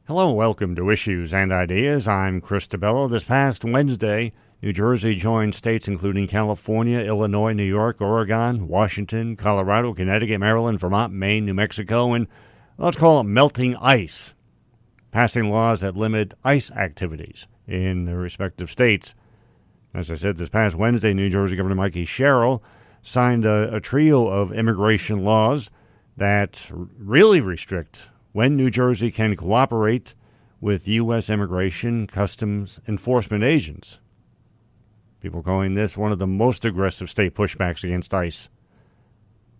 Hello, welcome to Issues and Ideas. I'm Chris DeBello. This past Wednesday, New Jersey joined states including California, Illinois, New York, Oregon, Washington, Colorado, Connecticut, Maryland, Vermont, Maine, New Mexico, and let's call it melting ice, passing laws that limit ice activities in their respective states. As I said, this past Wednesday, New Jersey Governor Mikey Sherrill signed a trio of immigration laws that really restrict when New Jersey can cooperate with U.S. immigration customs enforcement agents. People calling this one of the most aggressive state pushbacks against ICE.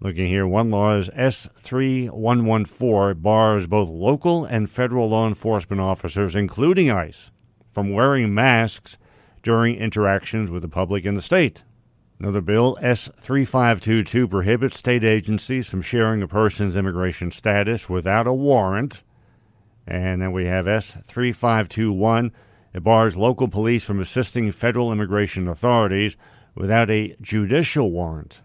Looking here, one law is S3114 bars both local and federal law enforcement officers, including ICE, from wearing masks during interactions with the public in the state. Another bill, S3522, prohibits state agencies from sharing a person's immigration status without a warrant. And then we have S3521. It bars local police from assisting federal immigration authorities without a judicial warrant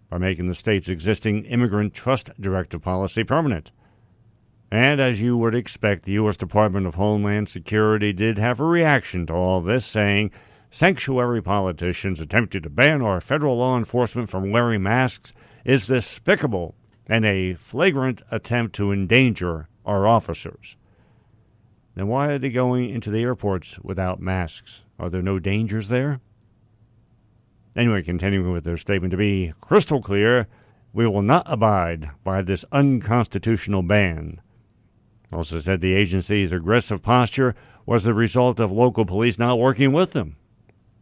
by making the state's existing immigrant trust directive policy permanent. And as you would expect, the U.S. Department of Homeland Security did have a reaction to all this, saying, "Sanctuary politicians attempting to ban our federal law enforcement from wearing masks is despicable and a flagrant attempt to endanger our officers." Then why are they going into the airports without masks? Are there no dangers there? Anyway, continuing with their statement, to be crystal clear, we will not abide by this unconstitutional ban. Also said the agency's aggressive posture was the result of local police not working with them.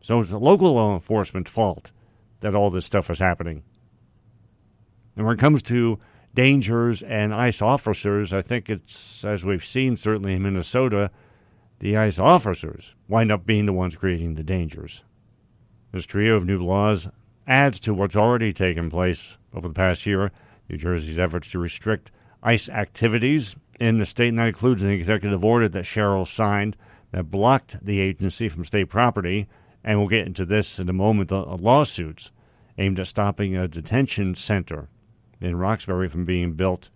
So it's the local law enforcement's fault that all this stuff is happening. And when it comes to dangers and ICE officers, I think it's, as we've seen certainly in Minnesota, the ICE officers wind up being the ones creating the dangers. This trio of new laws adds to what's already taken place over the past year, New Jersey's efforts to restrict ICE activities in the state, and that includes an executive order that Sherrill signed that blocked the agency from state property. And we'll get into this in a moment, the lawsuits aimed at stopping a detention center in Roxbury from being built.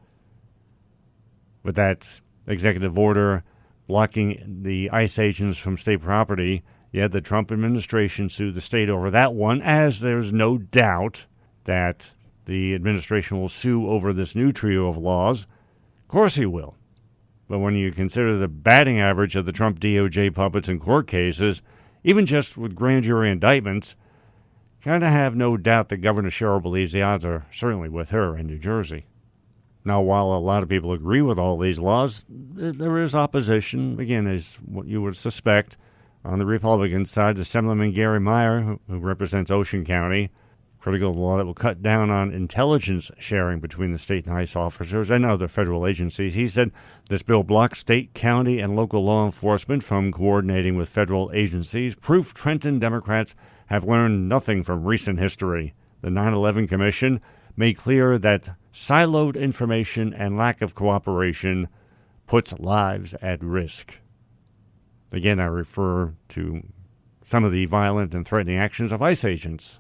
With that executive order blocking the ICE agents from state property, yet the Trump administration sued the state over that one, as there's no doubt that the administration will sue over this new trio of laws. Of course he will. But when you consider the batting average of the Trump DOJ puppets in court cases, even just with grand jury indictments, kind of have no doubt that Governor Sherrill believes the odds are certainly with her in New Jersey. Now, while a lot of people agree with all these laws, there is opposition, again, as what you would suspect. On the Republican side, Assemblyman Gary Meyer, who represents Ocean County, critical of the law that will cut down on intelligence sharing between the state and ICE officers and other federal agencies. He said this bill blocks state, county, and local law enforcement from coordinating with federal agencies. Proof Trenton Democrats have learned nothing from recent history. The 9/11 Commission made clear that siloed information and lack of cooperation puts lives at risk. Again, I refer to some of the violent and threatening actions of ICE agents.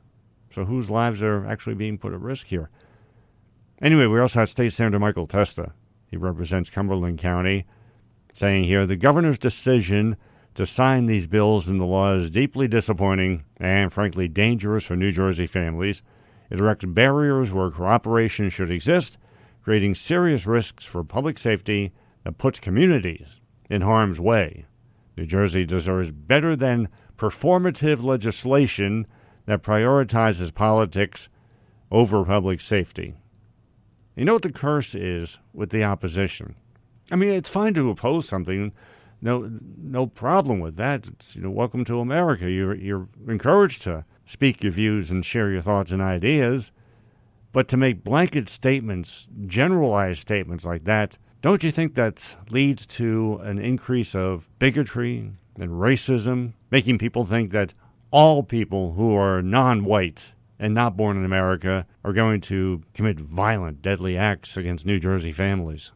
So whose lives are actually being put at risk here? Anyway, we also have State Senator Michael Testa. He represents Cumberland County, saying here, the governor's decision to sign these bills into law is deeply disappointing and, frankly, dangerous for New Jersey families. It erects barriers where cooperation should exist, creating serious risks for public safety that puts communities in harm's way. New Jersey deserves better than performative legislation that prioritizes politics over public safety. You know what the curse is with the opposition? I mean, it's fine to oppose something. No problem with that. It's, welcome to America. You're encouraged to speak your views and share your thoughts and ideas. But to make blanket statements, generalized statements like that, don't you think that leads to an increase of bigotry and racism, making people think that all people who are non-white and not born in America are going to commit violent, deadly acts against New Jersey families?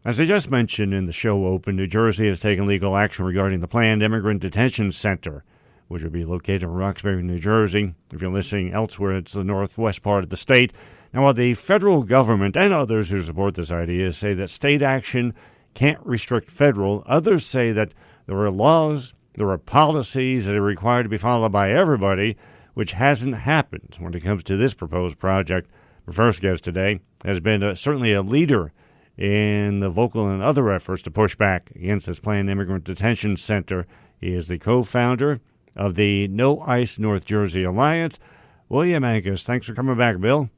As I just mentioned in the show open, New Jersey has taken legal action regarding the planned immigrant detention center, which would be located in Roxbury, New Jersey. If you're listening elsewhere, it's the northwest part of the state. Now, while the federal government and others who support this idea say that state action can't restrict federal. Others say that there are laws, there are policies that are required to be followed by everybody, which hasn't happened when it comes to this proposed project. Our first guest today has been certainly a leader in the vocal and other efforts to push back against this planned immigrant detention center. He is the co-founder of the No ICE North Jersey Alliance. William Angus, thanks for coming back, Bill.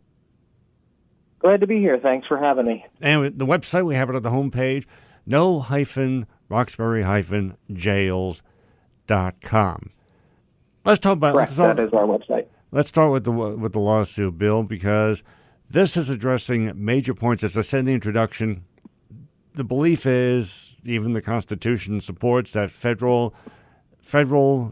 Glad to be here. Thanks for having me. And the website, we have it at the homepage, no-roxbury-jails.com. Let's talk about that is our website. Let's start with the lawsuit, Bill, because this is addressing major points. As I said in the introduction, the belief is, even the Constitution supports, that federal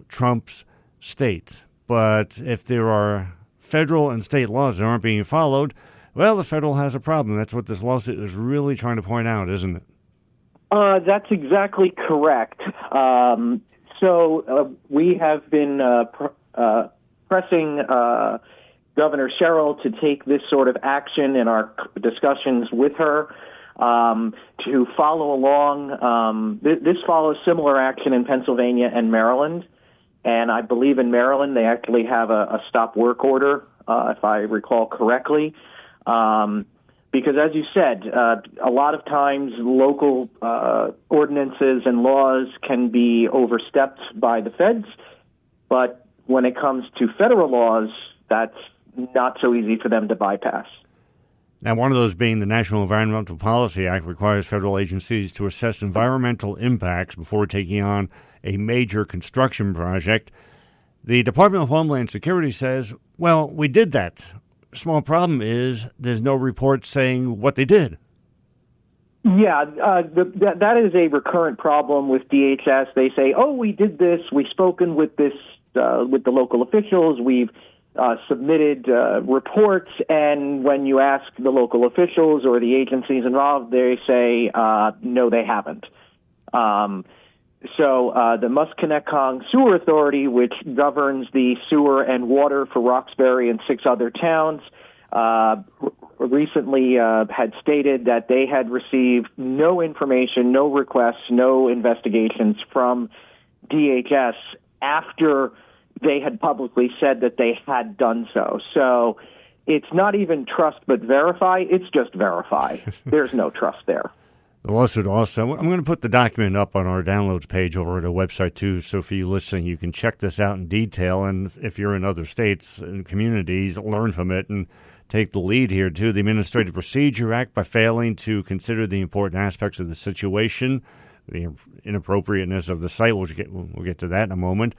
trumps state. But if there are federal and state laws that aren't being followed, well, the federal has a problem. That's what this lawsuit is really trying to point out, isn't it? That's exactly correct. So we have been pressing Governor Sherrill to take this sort of action in our discussions with her, to follow along. This follows similar action in Pennsylvania and Maryland. And I believe in Maryland they actually have a stop work order, if I recall correctly. Because as you said, a lot of times local ordinances and laws can be overstepped by the feds, but when it comes to federal laws, that's not so easy for them to bypass. Now, one of those being the National Environmental Policy Act requires federal agencies to assess environmental impacts before taking on a major construction project. The Department of Homeland Security says, well, we did that. Small problem is there's no report saying what they did. Yeah, that is a recurrent problem with DHS. They say, oh, we did this. We've spoken with with the local officials. We've submitted reports. And when you ask the local officials or the agencies involved, they say, no, they haven't. So the Musconetcong Sewer Authority, which governs the sewer and water for Roxbury and 6 other towns, recently had stated that they had received no information, no requests, no investigations from DHS after they had publicly said that they had done so. So it's not even trust but verify, it's just verify. There's no trust there. The lawsuit also, I'm going to put the document up on our downloads page over at our website too, so for you listening, you can check this out in detail, and if you're in other states and communities, learn from it and take the lead here too. The Administrative Procedure Act, by failing to consider the important aspects of the situation, the inappropriateness of the site, we'll get to that in a moment.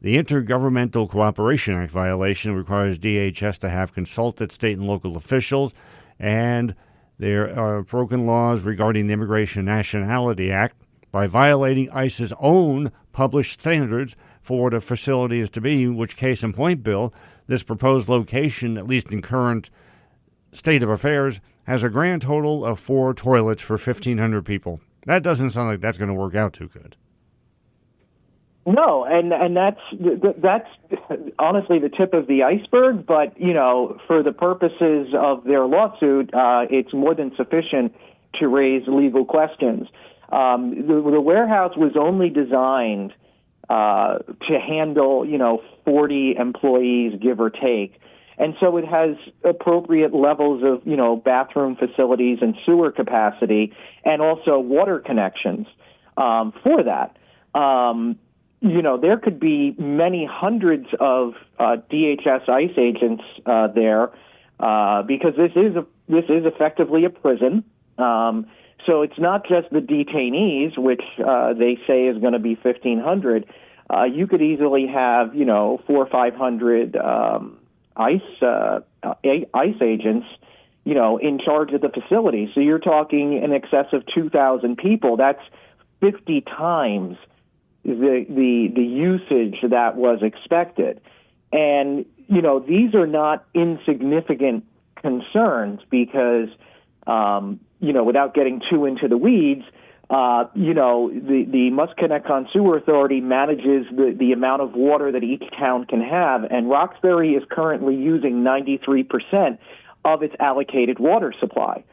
The Intergovernmental Cooperation Act violation requires DHS to have consulted state and local officials, and there are broken laws regarding the Immigration and Nationality Act by violating ICE's own published standards for what a facility is to be, which case in point, Bill, this proposed location, at least in current state of affairs, has a grand total of 4 toilets for 1,500 people. That doesn't sound like that's going to work out too good. No, and that's honestly the tip of the iceberg. But for the purposes of their lawsuit, it's more than sufficient to raise legal questions. The warehouse was only designed to handle 40 employees, give or take, and so it has appropriate levels of bathroom facilities and sewer capacity, and also water connections for that. There could be many hundreds of DHS ICE agents there because this is effectively a prison. So it's not just the detainees, which they say is going to be 1,500. You could easily have 400 or 500 ICE agents, in charge of the facility. So you're talking in excess of 2,000 people. That's 50 times the usage that was expected. And, these are not insignificant concerns because, without getting too into the weeds, the Musconetcong Sewer Authority manages the amount of water that each town can have, and Roxbury is currently using 93% of its allocated water supply.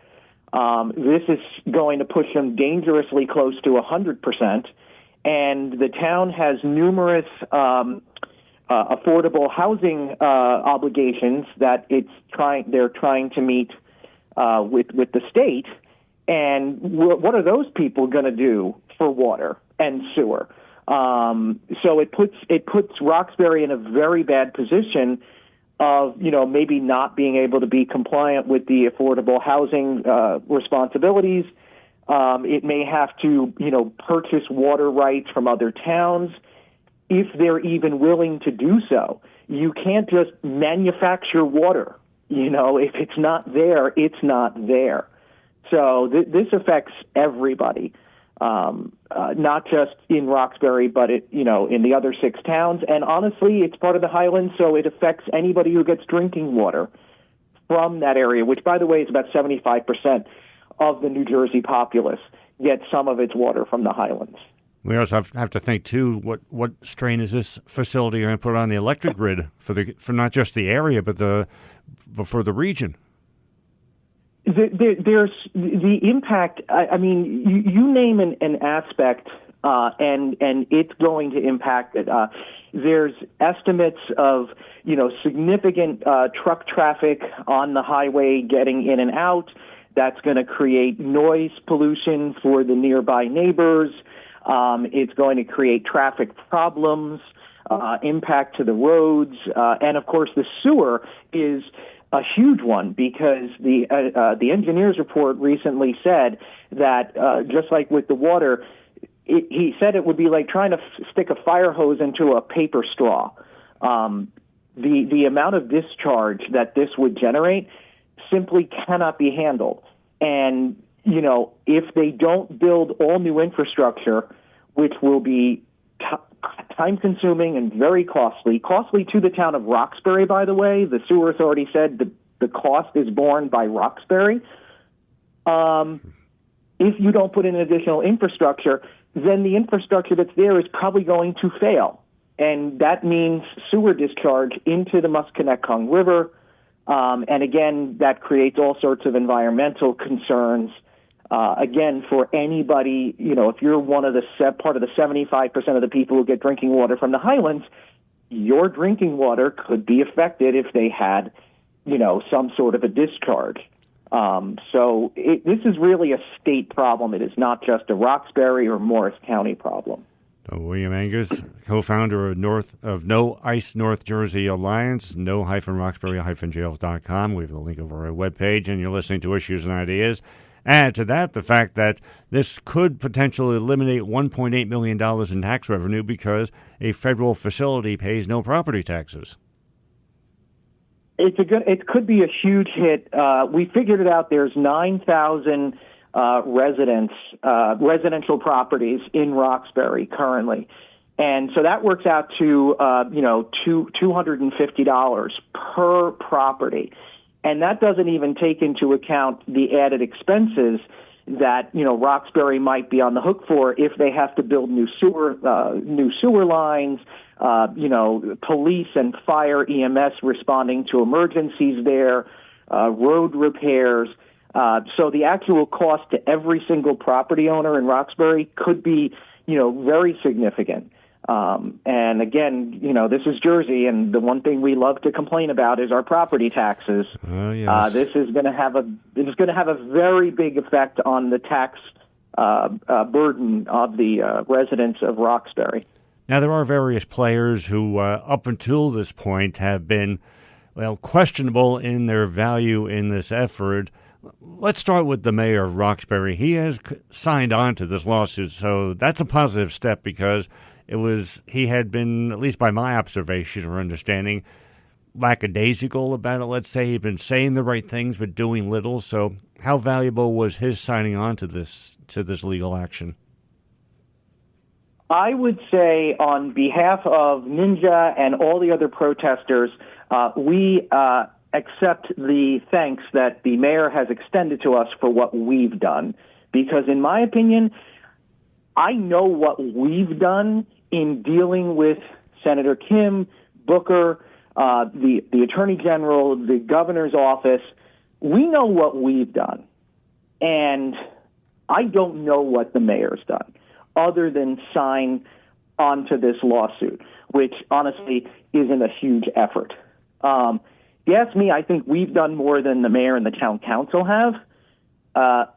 This is going to push them dangerously close to 100%. And the town has numerous affordable housing obligations that they're trying to meet with the state. And what are those people going to do for water and sewer? So it puts Roxbury in a very bad position of, maybe not being able to be compliant with the affordable housing responsibilities. It may have to, purchase water rights from other towns if they're even willing to do so. You can't just manufacture water. If it's not there, it's not there. So this affects everybody, not just in Roxbury, but in the other 6 towns. And honestly, it's part of the Highlands, so it affects anybody who gets drinking water from that area, which, by the way, is about 75% of the New Jersey populace gets some of its water from the Highlands. We also have to think, too, what strain is this facility going to put on the electric grid for not just the area, but for the region? There's the impact. I mean, you name an aspect, and it's going to impact it. There's estimates of significant truck traffic on the highway getting in and out. That's going to create noise pollution for the nearby neighbors. It's going to create traffic problems, impact to the roads, and of course the sewer is a huge one, because the engineer's report recently said that just like with the water, he said it would be like trying to stick a fire hose into a paper straw. The amount of discharge that this would generate simply cannot be handled. And if they don't build all new infrastructure, which will be time-consuming and very costly to the town of Roxbury, by the way. The sewer authority said the cost is borne by Roxbury. If you don't put in additional infrastructure, then the infrastructure that's there is probably going to fail. And that means sewer discharge into the Musconetcong River. And again, that creates all sorts of environmental concerns. Again, for anybody, if you're one of the part of the 75% of the people who get drinking water from the Highlands, your drinking water could be affected if they had, some sort of a discharge. So this is really a state problem. It is not just a Roxbury or Morris County problem. William Angus, co-founder of No Ice North Jersey Alliance, no-roxbury-jails.com. We have the link over our webpage, and you're listening to Issues and Ideas. Add to that the fact that this could potentially eliminate $1.8 million in tax revenue because a federal facility pays no property taxes. It could be a huge hit. We figured it out. There's 9,000 residential properties in Roxbury currently. And so that works out to, $250 per property. And that doesn't even take into account the added expenses that, Roxbury might be on the hook for if they have to build new sewer lines, police and fire EMS responding to emergencies there, road repairs. So the actual cost to every single property owner in Roxbury could be, very significant. And again, this is Jersey, and the one thing we love to complain about is our property taxes. Oh, yes. This is going to have a very big effect on the tax burden of the residents of Roxbury. Now, there are various players who, up until this point, have been, questionable in their value in this effort. Let's start with the mayor of Roxbury. He has signed on to this lawsuit, so that's a positive step because he had been, at least by my observation or understanding, lackadaisical about it. Let's say he'd been saying the right things but doing little. So how valuable was his signing on to this legal action? I would say on behalf of Ninja and all the other protesters, we accept the thanks that the mayor has extended to us for what we've done. Because in my opinion, I know what we've done in dealing with Senator Kim, Booker, the Attorney General, the governor's office. We know what we've done. And I don't know what the mayor's done other than sign onto this lawsuit, which honestly isn't a huge effort. If you ask me, I think we've done more than the mayor and the town council have,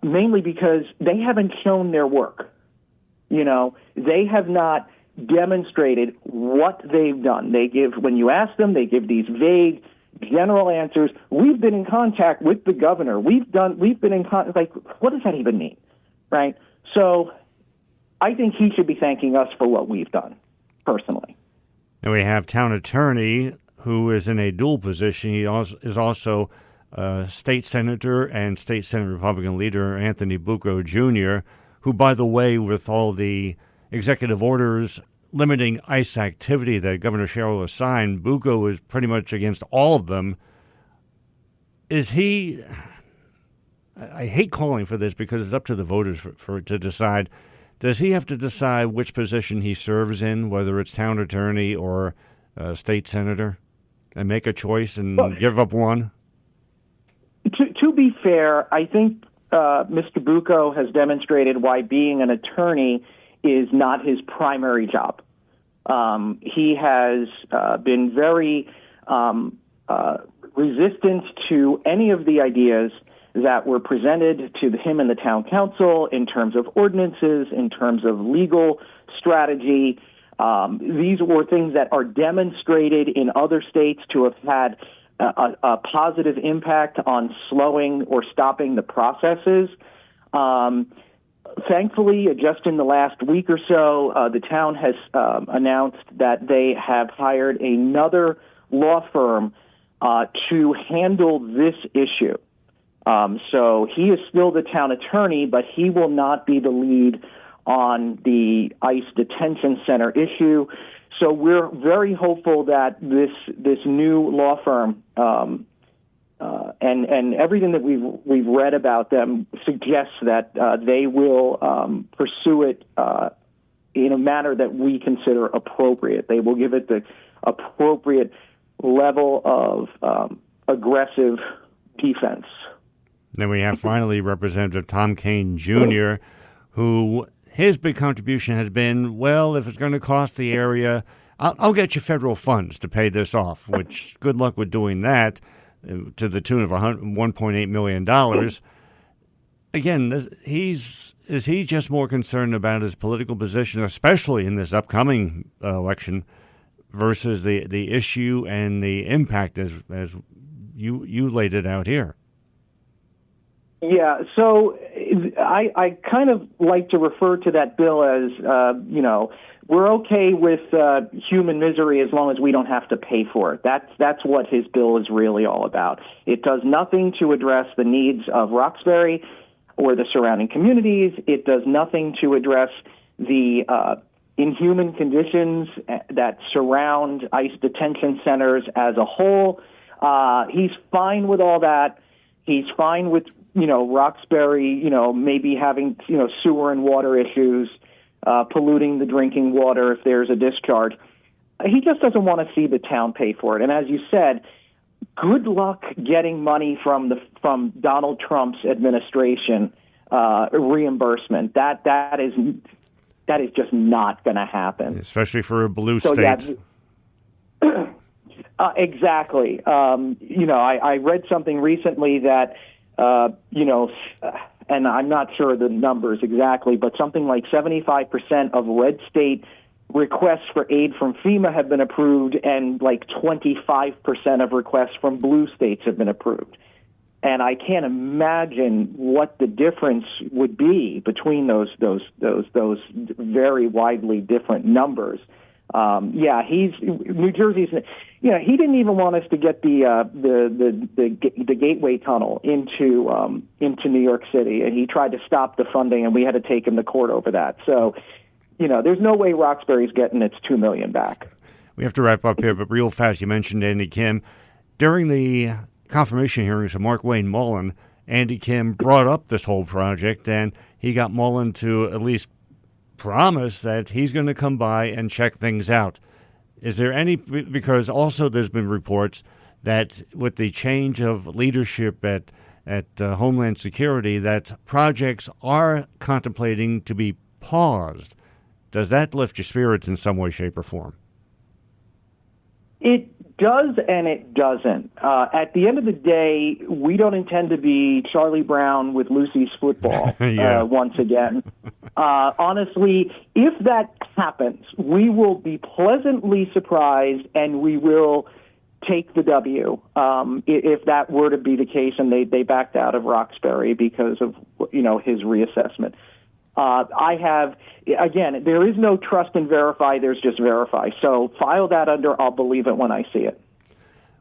mainly because they haven't shown their work. They have not demonstrated what they've done. When you ask them, they give these vague, general answers. We've been in contact with the governor. We've been in contact. Like, what does that even mean, right? So I think he should be thanking us for what we've done, personally. And we have town attorney who is in a dual position. He is also state senator and state Senate Republican leader Anthony Bucco Jr., who, by the way, with all the executive orders limiting ICE activity that Governor Sherrill has signed, Bucco is pretty much against all of them. Is he, I hate calling for this because it's up to the voters to decide, does he have to decide which position he serves in, whether it's town attorney or state senator, and make a choice and give up one? To be fair, I think Mr. Bucco has demonstrated why being an attorney is not his primary job. He has been very resistant to any of the ideas that were presented to him and the town council in terms of ordinances, in terms of legal strategy. These were things that are demonstrated in other states to have had a positive impact on slowing or stopping the processes. Thankfully, just in the last week or so, the town has announced that they have hired another law firm to handle this issue. So he is still the town attorney, but he will not be the lead on the ICE detention center issue. So we're very hopeful that this new law firm and everything that we've read about them suggests that they will pursue it in a manner that we consider appropriate. They will give it the appropriate level of aggressive defense. Then we have finally Representative Tom Kean Jr., who his big contribution has been, well, if it's going to cost the area, I'll get you federal funds to pay this off, which good luck with doing that, to the tune of $1.8 million. Again, is he just more concerned about his political position, especially in this upcoming election, versus the issue and the impact as you laid it out here? Yeah, so I kind of like to refer to that bill as, we're okay with human misery as long as we don't have to pay for it. That's what his bill is really all about. It does nothing to address the needs of Roxbury or the surrounding communities. It does nothing to address the inhuman conditions that surround ICE detention centers as a whole. He's fine with all that. He's fine with Roxbury, maybe having, sewer and water issues, polluting the drinking water if there's a discharge. He just doesn't want to see the town pay for it. And as you said, good luck getting money from Donald Trump's administration, reimbursement. That is just not going to happen. Especially for a blue state. Yeah, exactly. I read something recently that, and I'm not sure the numbers exactly, but something like 75% of red state requests for aid from FEMA have been approved, and like 25% of requests from blue states have been approved. And I can't imagine what the difference would be between those very widely different numbers. New Jersey's. He didn't even want us to get the Gateway Tunnel into New York City, and he tried to stop the funding, and we had to take him to court over that. So, there's no way Roxbury's getting its $2 million back. We have to wrap up here, but real fast, you mentioned Andy Kim during the confirmation hearings of Mark Wayne Mullen. Andy Kim brought up this whole project, and he got Mullen to at least promise that he's going to come by and check things out. Is there any, because also there's been reports that with the change of leadership at at Homeland Security that projects are contemplating to be paused. Does that lift your spirits in some way, shape, or form? It does and it doesn't. At the end of the day, we don't intend to be Charlie Brown with Lucy's football once again. Honestly, if that happens, we will be pleasantly surprised and we will take the W if that were to be the case and they backed out of Roxbury because of his reassessment. I have, again, there is no trust and verify, there's just verify. So file that under I'll believe it when I see it.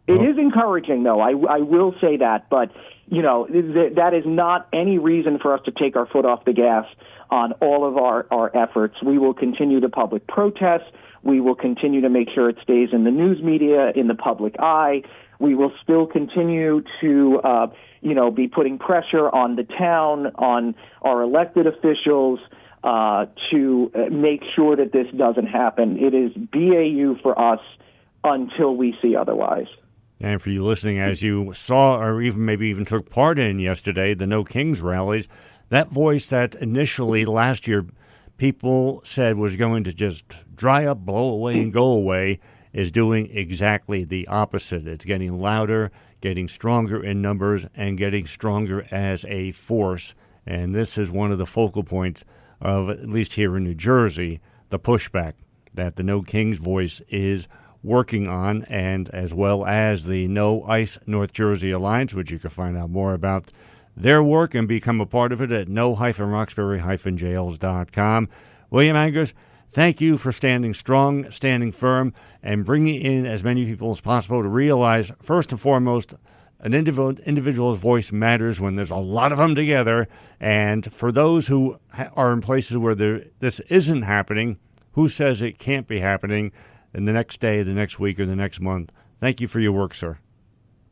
It is encouraging, though. I will say that. But, that is not any reason for us to take our foot off the gas on all of our efforts. We will continue the public protests. We will continue to make sure it stays in the news media, in the public eye. We will still continue to, be putting pressure on the town, on our elected officials to make sure that this doesn't happen. It is BAU for us until we see otherwise. And for you listening, as you saw or maybe even took part in yesterday, the No Kings rallies, that voice that initially last year people said was going to just dry up, blow away, and go away is doing exactly the opposite. It's getting louder, getting stronger in numbers, and getting stronger as a force. And this is one of the focal points of, at least here in New Jersey, the pushback that the No Kings voice is working on, and as well as the No ICE North Jersey Alliance, which you can find out more about their work and become a part of it at no-roxbury-jails.com. William Angus, thank you for standing strong, standing firm, and bringing in as many people as possible to realize, first and foremost, an individual's voice matters when there's a lot of them together. And for those who are in places where this isn't happening, who says it can't be happening in the next day, the next week, or the next month? Thank you for your work, sir.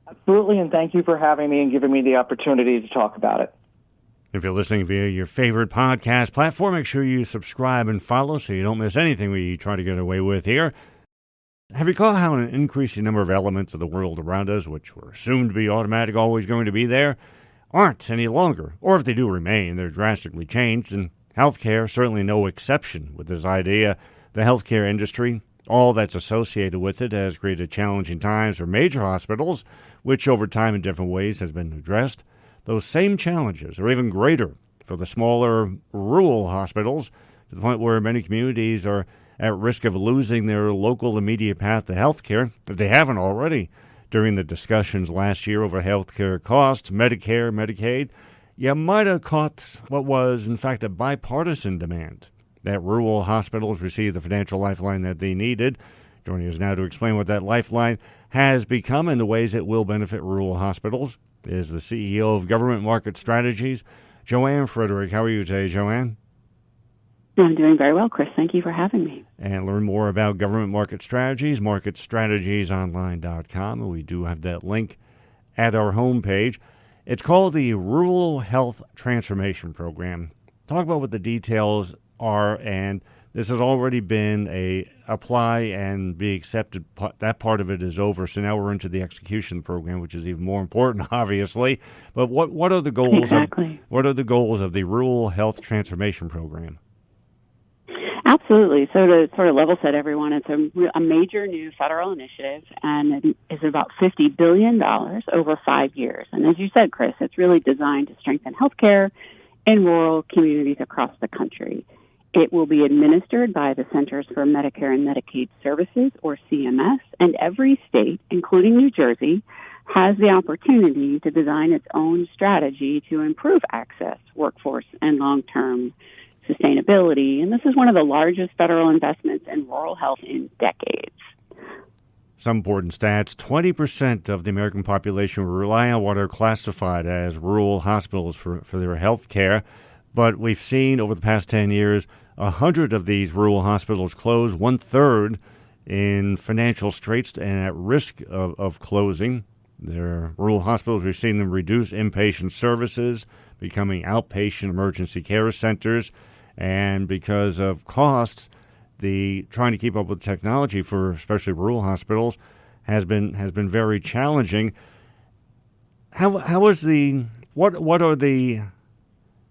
Absolutely, and thank you for having me and giving me the opportunity to talk about it. If you're listening via your favorite podcast platform, make sure you subscribe and follow so you don't miss anything we try to get away with here. Have you caught how an increasing number of elements of the world around us, which were assumed to be automatic, always going to be there, aren't any longer? Or if they do remain, they're drastically changed, and healthcare certainly no exception with this idea. The healthcare industry, all that's associated with it, has created challenging times for major hospitals, which over time in different ways has been addressed. Those same challenges are even greater for the smaller rural hospitals, to the point where many communities are at risk of losing their local immediate path to health care, if they haven't already. During the discussions last year over health care costs, Medicare, Medicaid, you might have caught what was, in fact, a bipartisan demand that rural hospitals receive the financial lifeline that they needed. Joining us now to explain what that lifeline has become and the ways it will benefit rural hospitals is the CEO of Government Market Strategies, Joanne Frederick. How are you today, Joanne? I'm doing very well, Chris. Thank you for having me. And learn more about Government Market Strategies, marketstrategiesonline.com. And we do have that link at our homepage. It's called the Rural Health Transformation Program. Talk about what the details are, and this has already been a apply and be accepted. That part of it is over, so now we're into the execution program, which is even more important, obviously. But what are the goals? Exactly. What are the goals of the Rural Health Transformation Program? Absolutely. So to sort of level set everyone, it's a major new federal initiative, and it is about $50 billion over 5 years. And as you said, Chris, it's really designed to strengthen healthcare in rural communities across the country. It will be administered by the Centers for Medicare and Medicaid Services, or CMS, and every state, including New Jersey, has the opportunity to design its own strategy to improve access, workforce, and long-term sustainability. And this is one of the largest federal investments in rural health in decades. Some important stats: 20% of the American population rely on what are classified as rural hospitals for their health care. But we've seen over the past 10 years, 100 of these rural hospitals close, 1/3 in financial straits and at risk of closing. There are rural hospitals, we've seen them reduce inpatient services, becoming outpatient emergency care centers. And because of costs, the trying to keep up with technology for especially rural hospitals has been very challenging. How is the What are the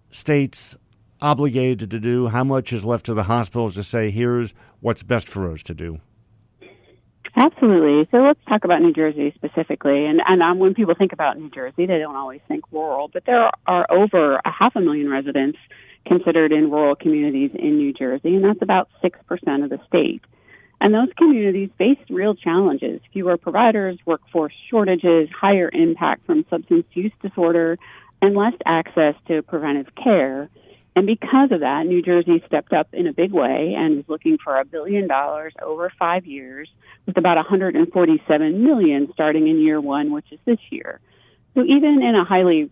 states obligated to do? How much is left to the hospitals to say, here's what's best for us to do? Absolutely. So let's talk about New Jersey specifically. And when people think about New Jersey, they don't always think rural, but there are over 500,000 residents considered in rural communities in New Jersey, and that's about 6% of the state. And those communities face real challenges: fewer providers, workforce shortages, higher impact from substance use disorder, and less access to preventive care. And because of that, New Jersey stepped up in a big way and is looking for $1 billion over 5 years, with about $147 million starting in year one, which is this year. So even in a highly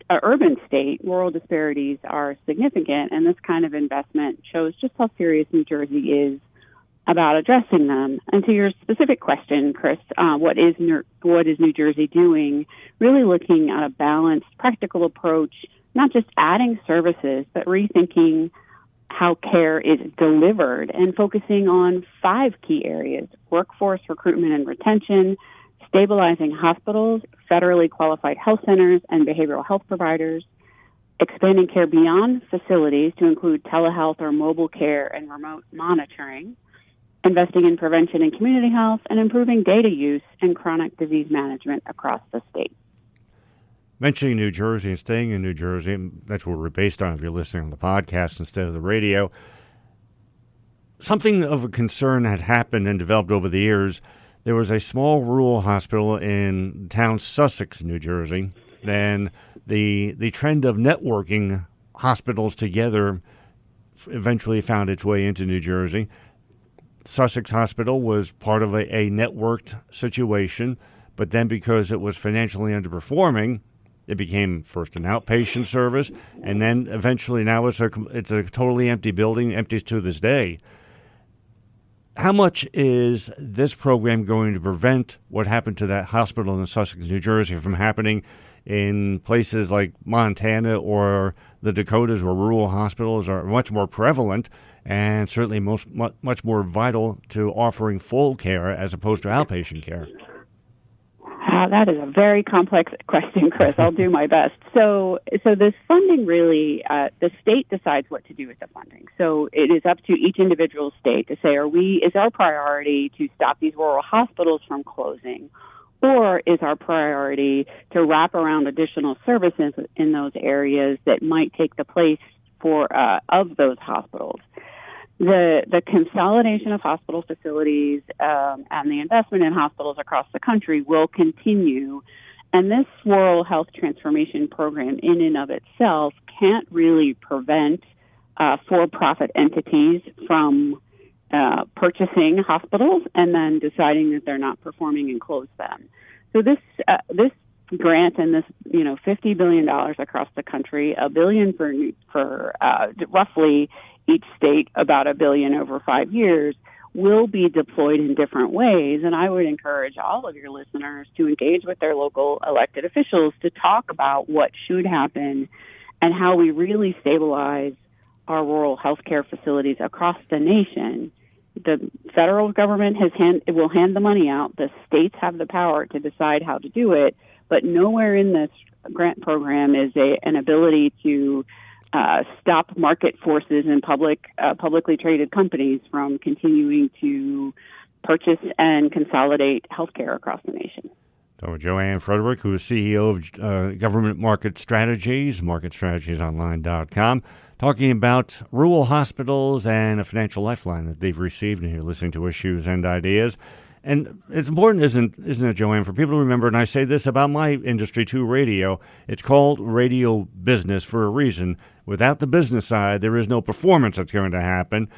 urban state, rural disparities are significant, and this kind of investment shows just how serious New Jersey is about addressing them. And to your specific question, Chris, what is New Jersey doing? Really looking at a balanced, practical approach, not just adding services, but rethinking how care is delivered and focusing on 5 key areas: workforce recruitment and retention, stabilizing hospitals, federally qualified health centers, and behavioral health providers, expanding care beyond facilities to include telehealth or mobile care and remote monitoring, investing in prevention and community health, and improving data use and chronic disease management across the state. Mentioning New Jersey and staying in New Jersey, that's what we're based on if you're listening on the podcast instead of the radio. Something of a concern had happened and developed over the years. There was a small rural hospital in town Sussex, New Jersey, and the trend of networking hospitals together eventually found its way into New Jersey. Sussex Hospital was part of a networked situation, but then because it was financially underperforming, it became first an outpatient service, and then eventually now it's a totally empty building, empty to this day. How much is this program going to prevent what happened to that hospital in Sussex, New Jersey, from happening in places like Montana or the Dakotas, where rural hospitals are much more prevalent and certainly much more vital to offering full care as opposed to outpatient care? That is a very complex question, Chris. I'll do my best. So this funding really, the state decides what to do with the funding. So it is up to each individual state to say, is our priority to stop these rural hospitals from closing, or is our priority to wrap around additional services in those areas that might take the place of those hospitals? The consolidation of hospital facilities and the investment in hospitals across the country will continue. And this rural health transformation program in and of itself can't really prevent for-profit entities from purchasing hospitals and then deciding that they're not performing and close them. So this grant and this, $50 billion across the country, $1 billion for roughly each state, about $1 billion over 5 years, will be deployed in different ways. And I would encourage all of your listeners to engage with their local elected officials to talk about what should happen and how we really stabilize our rural healthcare facilities across the nation. The federal government will hand the money out. The states have the power to decide how to do it, but nowhere in this grant program is an ability to stop market forces and publicly traded companies from continuing to purchase and consolidate healthcare across the nation. So Joanne Frederick, who is CEO of Government Market Strategies, marketstrategiesonline.com, talking about rural hospitals and a financial lifeline that they've received. And you're listening to Issues and Ideas. And it's important, isn't it, Joanne, for people to remember, and I say this about my industry too, radio, it's called radio business for a reason. Without the business side, there is no performance that's going to happen.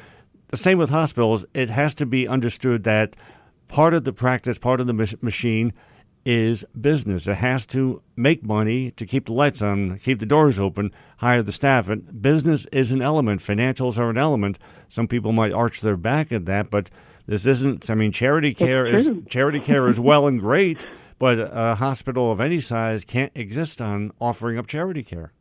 The same with hospitals. It has to be understood that part of the practice, part of the machine is business. It has to make money to keep the lights on, keep the doors open, hire the staff. And business is an element. Financials are an element. Some people might arch their back at that, but this isn't. Charity care is well and great, but a hospital of any size can't exist on offering up charity care.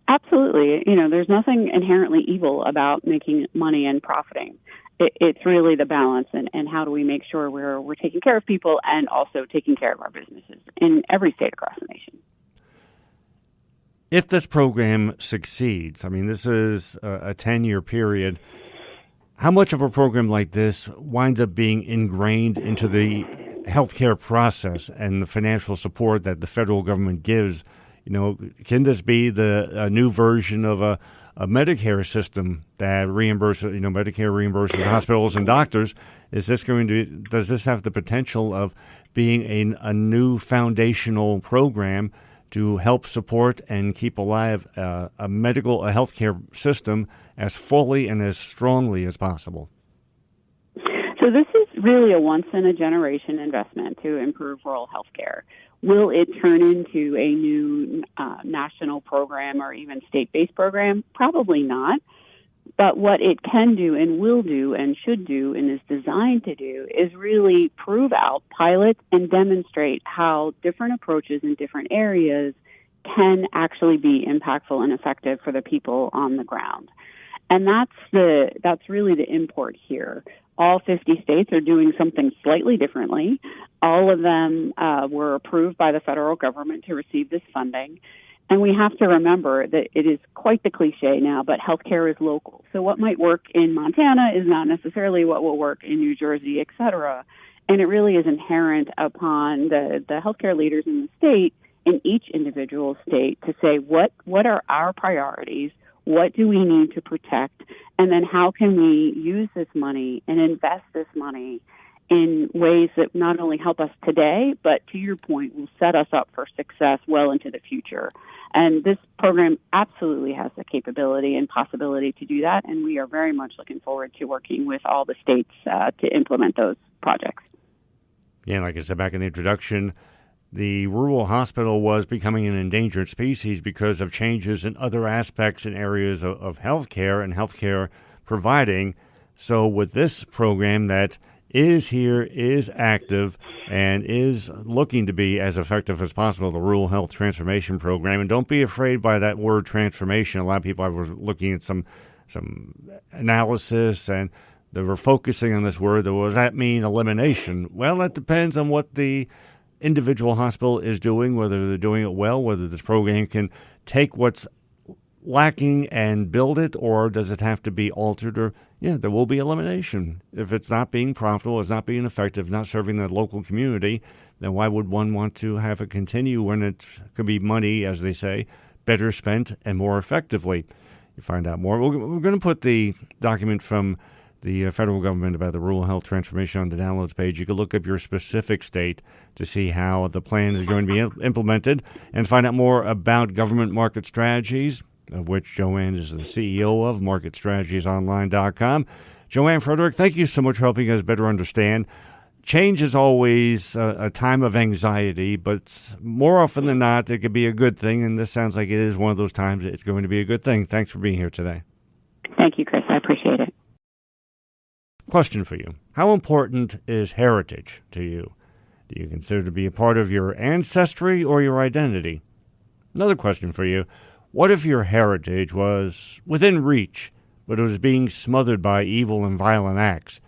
Absolutely. There's nothing inherently evil about making money and profiting. It's really the balance and how do we make sure we're taking care of people and also taking care of our businesses in every state across the nation. If this program succeeds, I mean, this is a 10-year period, how much of a program like this winds up being ingrained into the healthcare process and the financial support that the federal government gives? You know, can this be a new version of a Medicare system that reimburses, Medicare reimburses hospitals and doctors? Does this have the potential of being a new foundational program to help support and keep alive a healthcare system as fully and as strongly as possible? So this is really a once-in-a-generation investment to improve rural healthcare. Will it turn into a new national program or even state-based program? Probably not. But what it can do and will do and should do and is designed to do is really prove out, pilot, and demonstrate how different approaches in different areas can actually be impactful and effective for the people on the ground. And that's really the import here. All 50 states are doing something slightly differently. All of them were approved by the federal government to receive this funding. And we have to remember that it is quite the cliche now, but healthcare is local. So what might work in Montana is not necessarily what will work in New Jersey, et cetera. And it really is inherent upon the healthcare leaders in the state, in each individual state, to say what are our priorities, what do we need to protect, and then how can we use this money and invest this money in ways that not only help us today, but to your point, will set us up for success well into the future. And this program absolutely has the capability and possibility to do that, and we are very much looking forward to working with all the states to implement those projects. Yeah, like I said back in the introduction, the rural hospital was becoming an endangered species because of changes in other aspects and areas of healthcare and healthcare providing. So with this program that is here, is active, and is looking to be as effective as possible, the Rural Health Transformation Program. And don't be afraid by that word transformation. A lot of people, I was looking at some analysis, and they were focusing on this word. Does that mean elimination? Well, that depends on what the individual hospital is doing, whether they're doing it well, whether this program can take what's lacking and build it, or does it have to be altered? Or there will be elimination. If it's not being profitable, it's not being effective, not serving the local community, then why would one want to have it continue when it could be money, as they say, better spent and more effectively? You find out more. We're going to put the document from the federal government about the rural health transformation on the downloads page. You can look up your specific state to see how the plan is going to be implemented and find out more about government market strategies, of which Joanne is the CEO of, marketstrategiesonline.com. Joanne Frederick, thank you so much for helping us better understand. Change is always a time of anxiety, but more often than not, it could be a good thing, and this sounds like it is one of those times it's going to be a good thing. Thanks for being here today. Thank you, Chris. I appreciate it. Question for you. How important is heritage to you? Do you consider it to be a part of your ancestry or your identity? Another question for you. What if your heritage was within reach, but it was being smothered by evil and violent acts?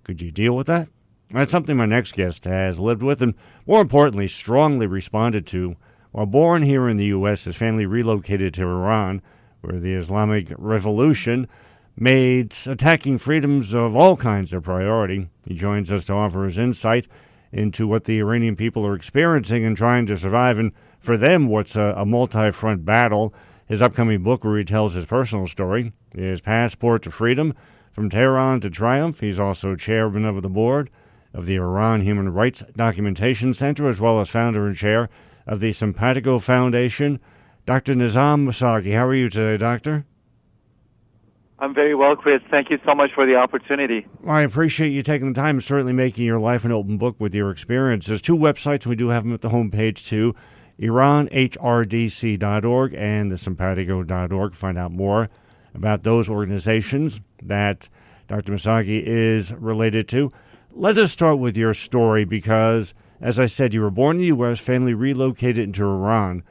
Could you deal with that? That's something my next guest has lived with and, more importantly, strongly responded to. While born here in the U.S., his family relocated to Iran, where the Islamic Revolution made attacking freedoms of all kinds a priority. He joins us to offer his insight into what the Iranian people are experiencing and trying to survive, and for them, what's a multi-front battle. His upcoming book retells his personal story, his passport to freedom, from Tehran to triumph. He's also chairman of the board of the Iran Human Rights Documentation Center, as well as founder and chair of the Simpatico Foundation. Dr. Nizam Missaghi, how are you today, Doctor? I'm very well, Chris. Thank you so much for the opportunity. Well, I appreciate you taking the time and certainly making your life an open book with your experiences. 2 websites, we do have them at the homepage too, IranHRDC.org and the Simpatico.org. Find out more about those organizations that Dr. Missaghi is related to. Let us start with your story because, as I said, you were born in the U.S., family relocated into Iran.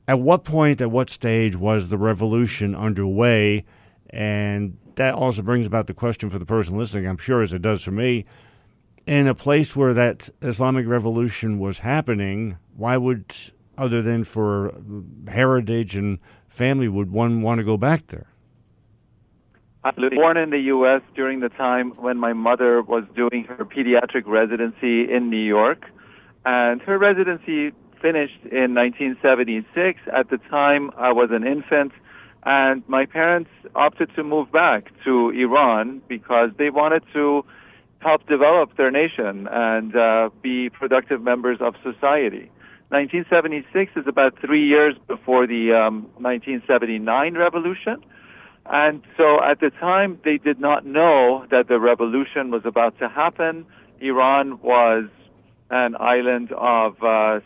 At what point, at what stage was the revolution underway? And that also brings about the question for the person listening, I'm sure, as it does for me. In a place where that Islamic Revolution was happening, why would other than for heritage and family, would one want to go back there? Absolutely. Born in the U.S. during the time when my mother was doing her pediatric residency in New York, and her residency finished in 1976. At the time, I was an infant, and my parents opted to move back to Iran because they wanted to help develop their nation and be productive members of society. 1976 is about 3 years before the 1979 revolution. And so at the time, they did not know that the revolution was about to happen. Iran was an island of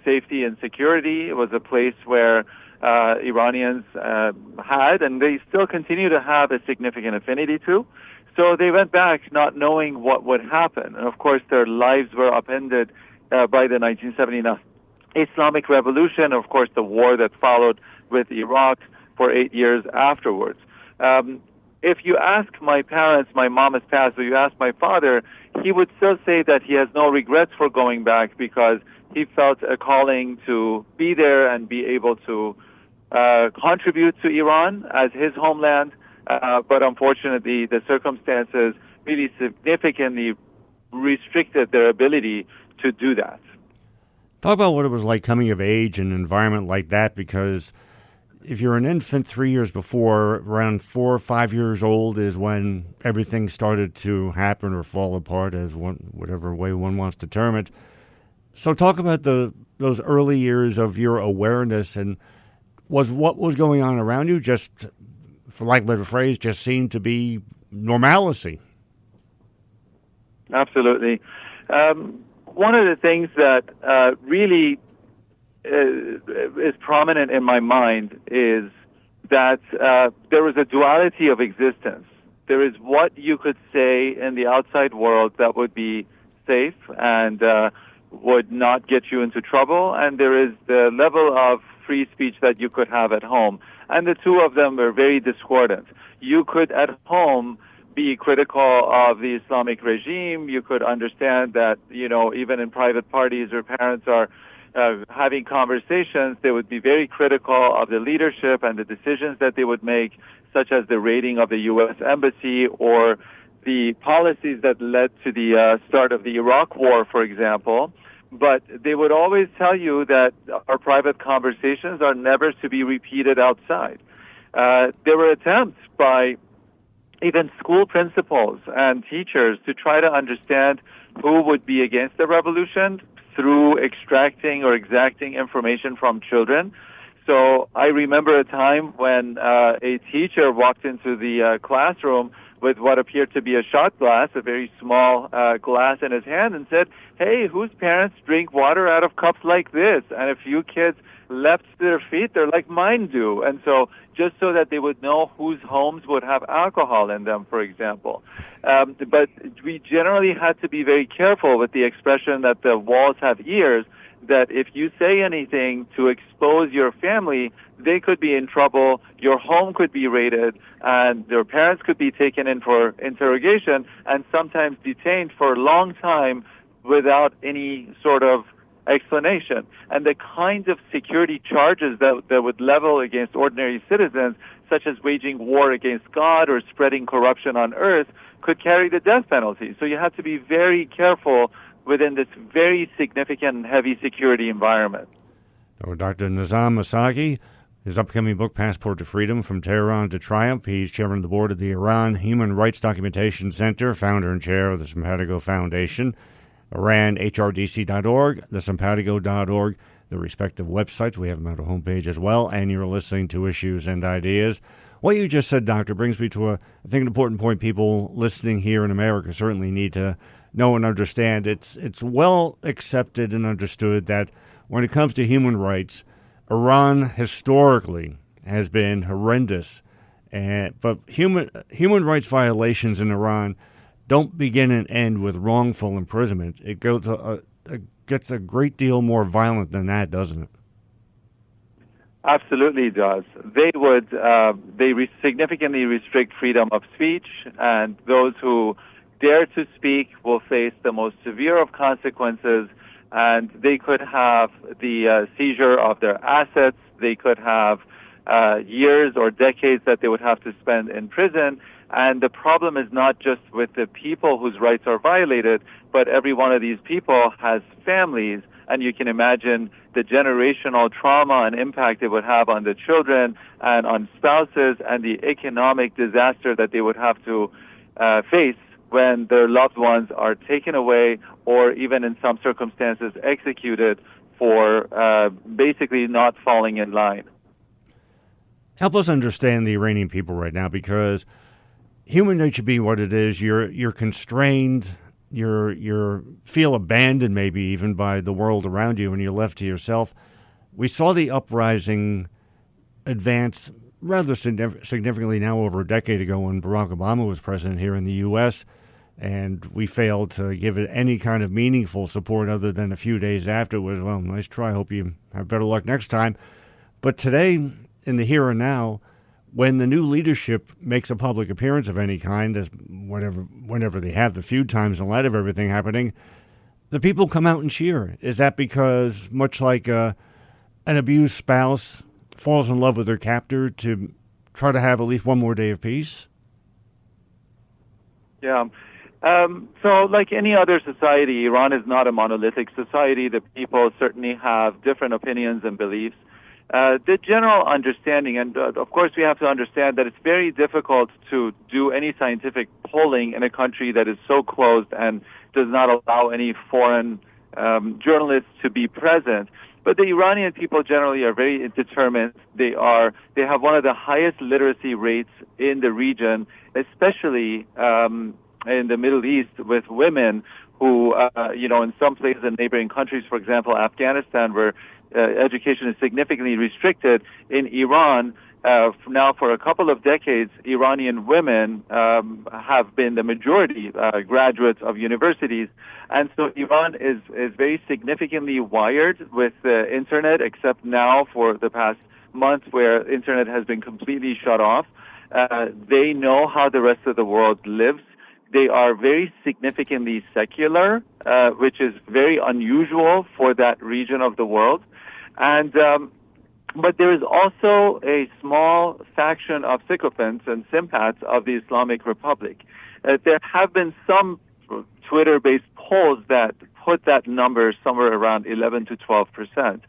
safety and security. It was a place where Iranians had, and they still continue to have, a significant affinity to. So they went back not knowing what would happen. And of course, their lives were upended by the 1979 Islamic Revolution, of course, the war that followed with Iraq for 8 years afterwards. If you ask my parents, my mom has passed, but you ask my father, he would still say that he has no regrets for going back because he felt a calling to be there and be able to contribute to Iran as his homeland. But unfortunately, the circumstances really significantly restricted their ability to do that. Talk about what it was like coming of age in an environment like that, because if you're an infant 3 years before, around 4 or 5 years old is when everything started to happen or fall apart, as whatever way one wants to term it. So talk about those early years of your awareness, and was what was going on around you just, for lack of a better phrase, just seemed to be normalcy? Absolutely. One of the things that really is prominent in my mind is that there was a duality of existence. There is what you could say in the outside world that would be safe and would not get you into trouble, and there is the level of free speech that you could have at home. And the two of them were very discordant. You could, at home, be critical of the Islamic regime. You could understand that, even in private parties where parents are having conversations, they would be very critical of the leadership and the decisions that they would make, such as the raiding of the U.S. embassy or the policies that led to the start of the Iraq War, for example. But they would always tell you that our private conversations are never to be repeated outside. There were attempts by even school principals and teachers to try to understand who would be against the revolution through extracting or exacting information from children. So I remember a time when a teacher walked into the classroom with what appeared to be a shot glass, a very small glass in his hand, and said, "Hey, whose parents drink water out of cups like this?" And a few kids leapt to their feet. They're like, "Mine do." And so just so that they would know whose homes would have alcohol in them, for example. But we generally had to be very careful with the expression that the walls have ears, that if you say anything to expose your family, they could be in trouble, your home could be raided, and their parents could be taken in for interrogation and sometimes detained for a long time without any sort of explanation. And the kinds of security charges that would level against ordinary citizens, such as waging war against God or spreading corruption on earth, could carry the death penalty. So you have to be very careful within this very significant and heavy security environment. Dr. Nizam Missaghi, his upcoming book, Passport to Freedom, From Tehran to Triumph. He's chairman of the board of the Iran Human Rights Documentation Center, founder and chair of the Simpatico Foundation, IranHRDC.org, the Simpatico.org, the respective websites. We have them at our homepage as well, and you're listening to Issues and Ideas. What you just said, Doctor, brings me to, I think, an important point people listening here in America certainly need to know and understand. It's well accepted and understood that when it comes to human rights, Iran historically has been horrendous, but human rights violations in Iran don't begin and end with wrongful imprisonment. It gets a great deal more violent than that, doesn't it? Absolutely does. They significantly restrict freedom of speech, and those who dare to speak will face the most severe of consequences. and they could have the seizure of their assets. They could have years or decades that they would have to spend in prison. And the problem is not just with the people whose rights are violated, but every one of these people has families, and you can imagine the generational trauma and impact it would have on the children and on spouses, and the economic disaster that they would have to face when their loved ones are taken away or even in some circumstances executed for basically not falling in line. Help us understand the Iranian people right now, because human nature being what it is, you're constrained, you feel abandoned maybe even by the world around you, and you're left to yourself. We saw the uprising advance rather significantly now over a decade ago when Barack Obama was president here in the U.S., and we failed to give it any kind of meaningful support other than a few days afterwards. Well, nice try. Hope you have better luck next time. But today, in the here and now, when the new leadership makes a public appearance of any kind, as whenever they have, the few times in light of everything happening, the people come out and cheer. Is that because, much like an abused spouse falls in love with their captor to try to have at least one more day of peace? Yeah. So like any other society, Iran is not a monolithic society. The people certainly have different opinions and beliefs. The general understanding, and of course we have to understand that it's very difficult to do any scientific polling in a country that is so closed and does not allow any foreign journalists to be present. But the Iranian people generally are very determined. They have one of the highest literacy rates in the region, especially in the Middle East, with women who, in some places in neighboring countries, for example, Afghanistan, where education is significantly restricted. In Iran, now for a couple of decades, Iranian women have been the majority graduates of universities. And so Iran is very significantly wired with the internet, except now for the past month where internet has been completely shut off. They know how the rest of the world lives. They are very significantly secular, which is very unusual for that region of the world. And but there is also a small faction of sycophants and sympaths of the Islamic Republic. There have been some Twitter-based polls that put that number somewhere around 11 to 12%.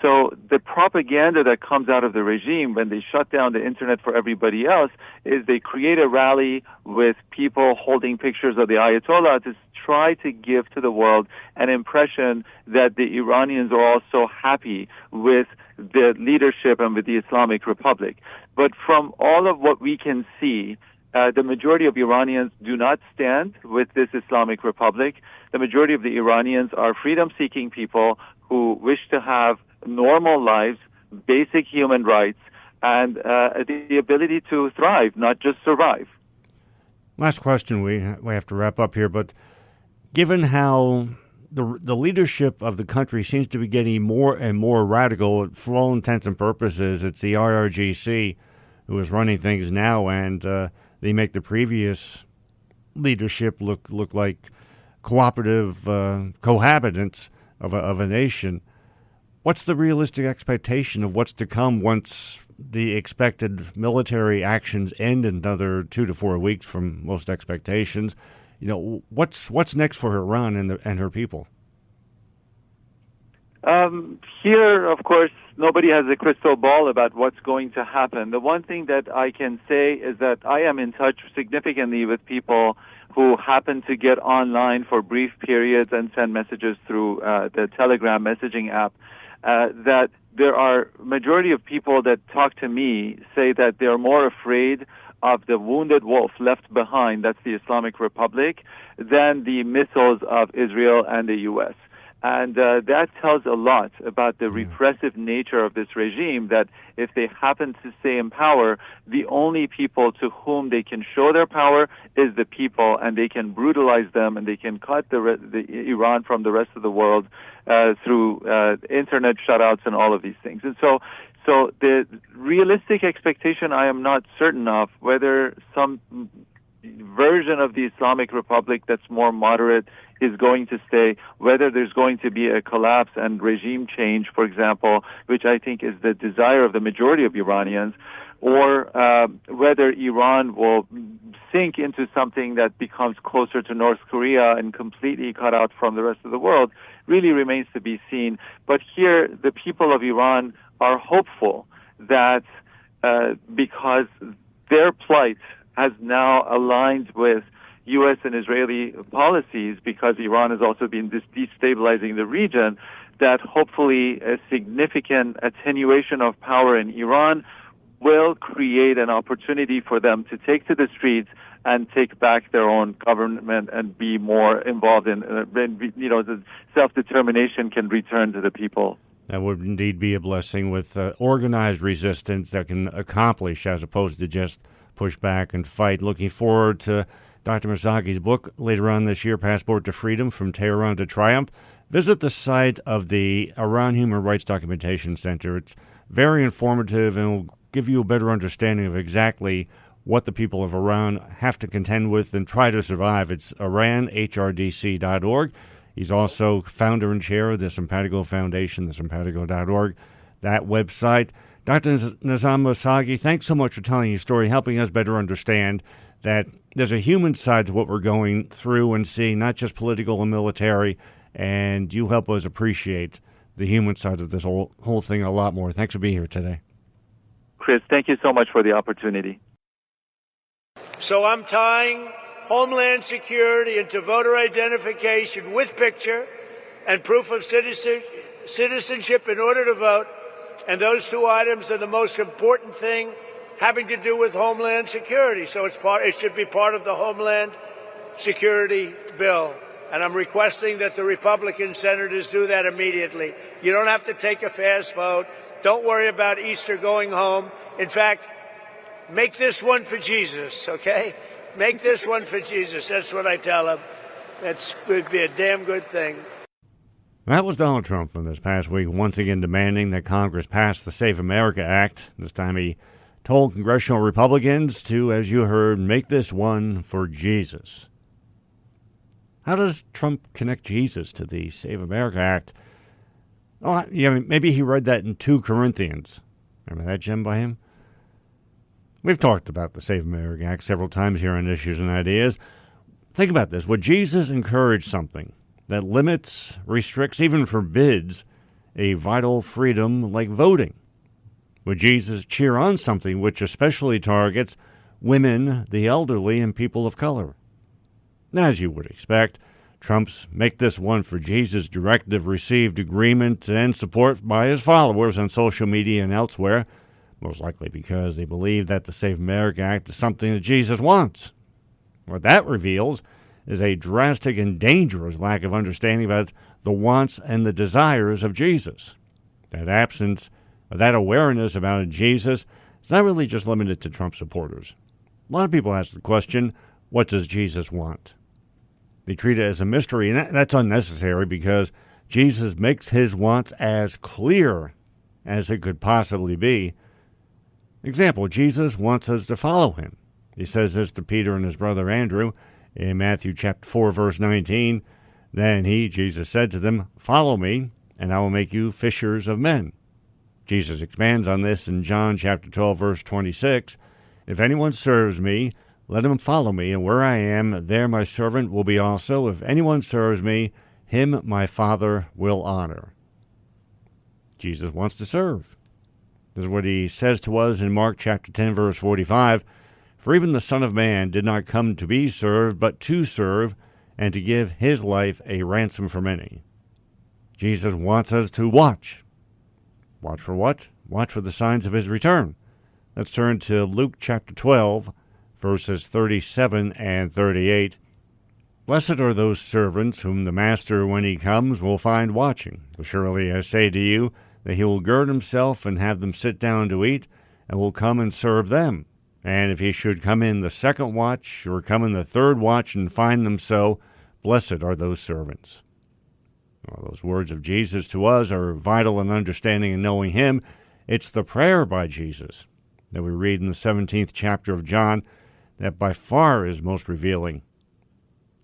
So the propaganda that comes out of the regime when they shut down the internet for everybody else is they create a rally with people holding pictures of the Ayatollah to try to give to the world an impression that the Iranians are also happy with the leadership and with the Islamic Republic. But from all of what we can see, the majority of Iranians do not stand with this Islamic Republic. The majority of the Iranians are freedom-seeking people who wish to have normal lives, basic human rights, and the ability to thrive, not just survive. Last question, we have to wrap up here, but given how the leadership of the country seems to be getting more and more radical, for all intents and purposes, it's the IRGC who is running things now, and they make the previous leadership look like cooperative cohabitants of a nation. What's the realistic expectation of what's to come once the expected military actions end in another 2 to 4 weeks from most expectations? What's next for Iran and her people? Here, of course, nobody has a crystal ball about what's going to happen. The one thing that I can say is that I am in touch significantly with people who happen to get online for brief periods and send messages through the Telegram messaging app. That there are majority of people that talk to me say that they're more afraid of the wounded wolf left behind, that's the Islamic Republic, than the missiles of Israel and the U.S. And that tells a lot about the repressive nature of this regime, that if they happen to stay in power, the only people to whom they can show their power is the people, and they can brutalize them, and they can cut the Iran from the rest of the world through internet shutouts and all of these things. And so the realistic expectation I am not certain of, whether some version of the Islamic Republic that's more moderate is going to stay, whether there's going to be a collapse and regime change, for example, which I think is the desire of the majority of Iranians, or whether Iran will sink into something that becomes closer to North Korea and completely cut out from the rest of the world, really remains to be seen. But here, the people of Iran are hopeful that because their plight has now aligned with U.S. and Israeli policies, because Iran has also been destabilizing the region, that hopefully a significant attenuation of power in Iran will create an opportunity for them to take to the streets and take back their own government and be more involved in, the self-determination can return to the people. That would indeed be a blessing, with organized resistance that can accomplish as opposed to just push back and fight. Looking forward to Dr. Missaghi's book later on this year, Passport to Freedom, From Tehran to Triumph. Visit the site of the Iran Human Rights Documentation Center. It's very informative and will give you a better understanding of exactly what the people of Iran have to contend with and try to survive. It's iranhrdc.org. He's also founder and chair of the Simpatico Foundation, the simpatico.org, that website. Dr. Nizam Missaghi, thanks so much for telling your story, helping us better understand that there's a human side to what we're going through and seeing, not just political and military, and you help us appreciate the human side of this whole thing a lot more. Thanks for being here today. Chris, thank you so much for the opportunity. So I'm tying Homeland Security into voter identification with picture and proof of citizenship in order to vote. And those two items are the most important thing having to do with Homeland Security. So it should be part of the Homeland Security bill. And I'm requesting that the Republican senators do that immediately. You don't have to take a fast vote. Don't worry about Easter going home. In fact, make this one for Jesus, okay? Make this one for Jesus. That's what I tell them. That would be a damn good thing. That was Donald Trump from this past week, once again demanding that Congress pass the Save America Act. This time he told congressional Republicans to, as you heard, make this one for Jesus. How does Trump connect Jesus to the Save America Act? Oh, yeah, maybe he read that in 2 Corinthians. Remember that, Jim, by him? We've talked about the Save America Act several times here on Issues and Ideas. Think about this. Would Jesus encourage something that limits, restricts, even forbids a vital freedom like voting? Would Jesus cheer on something which especially targets women, the elderly, and people of color? As you would expect, Trump's Make This One for Jesus directive received agreement and support by his followers on social media and elsewhere, most likely because they believe that the Save America Act is something that Jesus wants. What that reveals is a drastic and dangerous lack of understanding about the wants and the desires of Jesus. That absence of that awareness about Jesus is not really just limited to Trump supporters. A lot of people ask the question, what does Jesus want? They treat it as a mystery, and that's unnecessary because Jesus makes his wants as clear as it could possibly be. Example, Jesus wants us to follow him. He says this to Peter and his brother Andrew in Matthew chapter 4, verse 19. Then Jesus said to them, follow me, and I will make you fishers of men. Jesus expands on this in John chapter 12, verse 26. If anyone serves me, let him follow me, and where I am, there my servant will be also. If anyone serves me, him my Father will honor. Jesus wants to serve. This is what he says to us in Mark chapter 10, verse 45. For even the Son of Man did not come to be served, but to serve, and to give his life a ransom for many. Jesus wants us to watch. Watch for what? Watch for the signs of his return. Let's turn to Luke chapter 12, verses 37 and 38. Blessed are those servants whom the master, when he comes, will find watching. For surely I say to you, that he will gird himself and have them sit down to eat, and will come and serve them. And if he should come in the second watch, or come in the third watch, and find them so, blessed are those servants. Well, those words of Jesus to us are vital in understanding and knowing him. It's the prayer by Jesus that we read in the 17th chapter of John that by far is most revealing.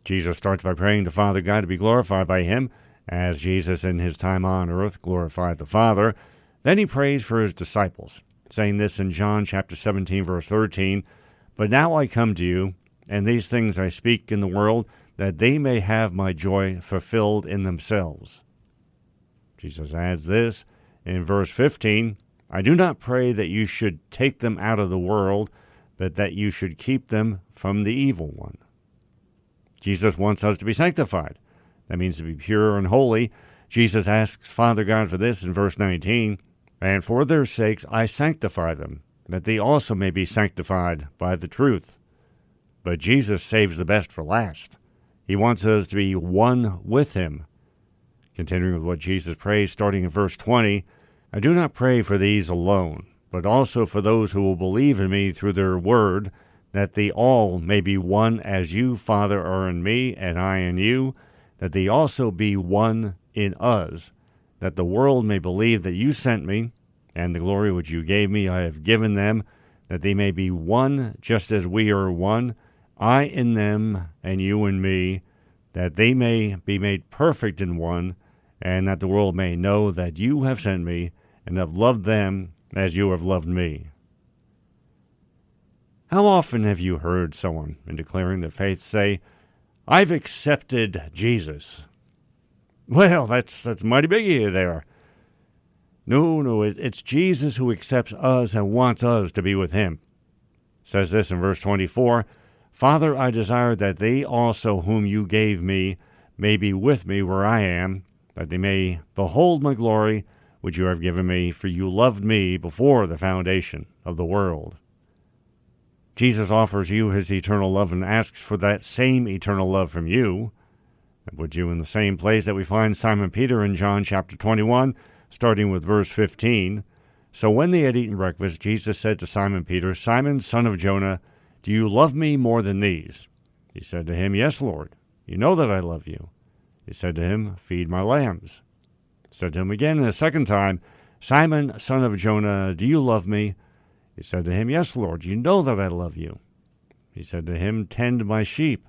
Jesus starts by praying to Father God to be glorified by him, as Jesus in his time on earth glorified the Father. Then he prays for his disciples, saying this in John chapter 17, verse 13, "But now I come to you, and these things I speak in the world, that they may have my joy fulfilled in themselves." Jesus adds this in verse 15, "I do not pray that you should take them out of the world, but that you should keep them from the evil one." Jesus wants us to be sanctified. That means to be pure and holy. Jesus asks Father God for this in verse 19, "And for their sakes I sanctify them, that they also may be sanctified by the truth." But Jesus saves the best for last. He wants us to be one with him. Continuing with what Jesus prays, starting in verse 20, "I do not pray for these alone, but also for those who will believe in me through their word, that they all may be one as you, Father, are in me, and I in you, that they also be one in us, that the world may believe that you sent me, and the glory which you gave me I have given them, that they may be one just as we are one, I in them and you in me, that they may be made perfect in one, and that the world may know that you have sent me, and have loved them as you have loved me." How often have you heard someone, in declaring their faith, say, "I've accepted Jesus"? Well, that's mighty big there. No, it's Jesus who accepts us and wants us to be with him. It says this in verse 24, "Father, I desire that they also whom you gave me may be with me where I am, that they may behold my glory, which you have given me, for you loved me before the foundation of the world." Jesus offers you his eternal love and asks for that same eternal love from you. That puts you in the same place that we find Simon Peter in John chapter 21, starting with verse 15. "So when they had eaten breakfast, Jesus said to Simon Peter, 'Simon, son of Jonah, do you love me more than these?' He said to him, 'Yes, Lord, you know that I love you.' He said to him, 'Feed my lambs.' He said to him again a second time, 'Simon, son of Jonah, do you love me?' He said to him, 'Yes, Lord, you know that I love you.' He said to him, 'Tend my sheep.'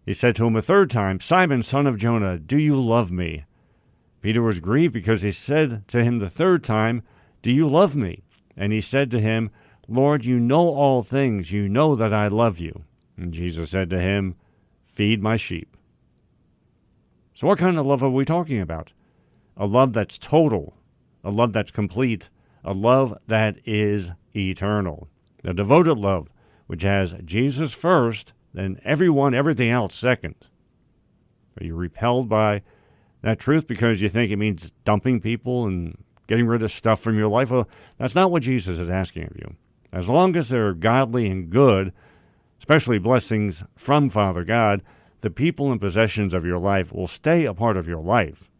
He said to him a third time, 'Simon, son of Jonah, do you love me?' Peter was grieved because he said to him the third time, 'Do you love me?' And he said to him, 'Lord, you know all things. You know that I love you.' And Jesus said to him, 'Feed my sheep.'" So what kind of love are we talking about? A love that's total, a love that's complete, a love that is eternal. A devoted love, which has Jesus first, then everything else second. Are you repelled by that truth because you think it means dumping people and getting rid of stuff from your life? Well, that's not what Jesus is asking of you. As long as they're godly and good, especially blessings from Father God, the people and possessions of your life will stay a part of your life.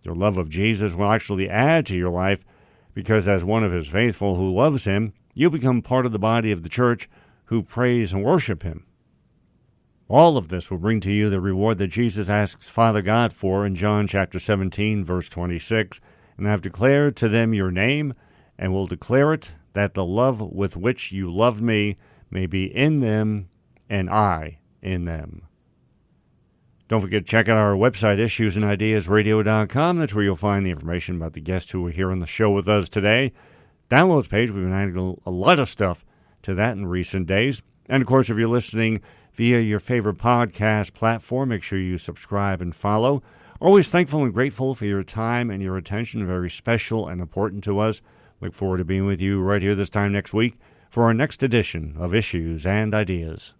Your love of Jesus will actually add to your life, because as one of his faithful who loves him, you become part of the body of the church who praise and worship him. All of this will bring to you the reward that Jesus asks Father God for in John chapter 17, verse 26, "And I have declared to them your name, and will declare it, that the love with which you loved me may be in them, and I in them." Don't forget to check out our website, issuesandideasradio.com. That's where you'll find the information about the guests who are here on the show with us today. Downloads page, we've been adding a lot of stuff to that in recent days. And, of course, if you're listening via your favorite podcast platform, make sure you subscribe and follow. Always thankful and grateful for your time and your attention. Very special and important to us. Look forward to being with you right here this time next week for our next edition of Issues and Ideas.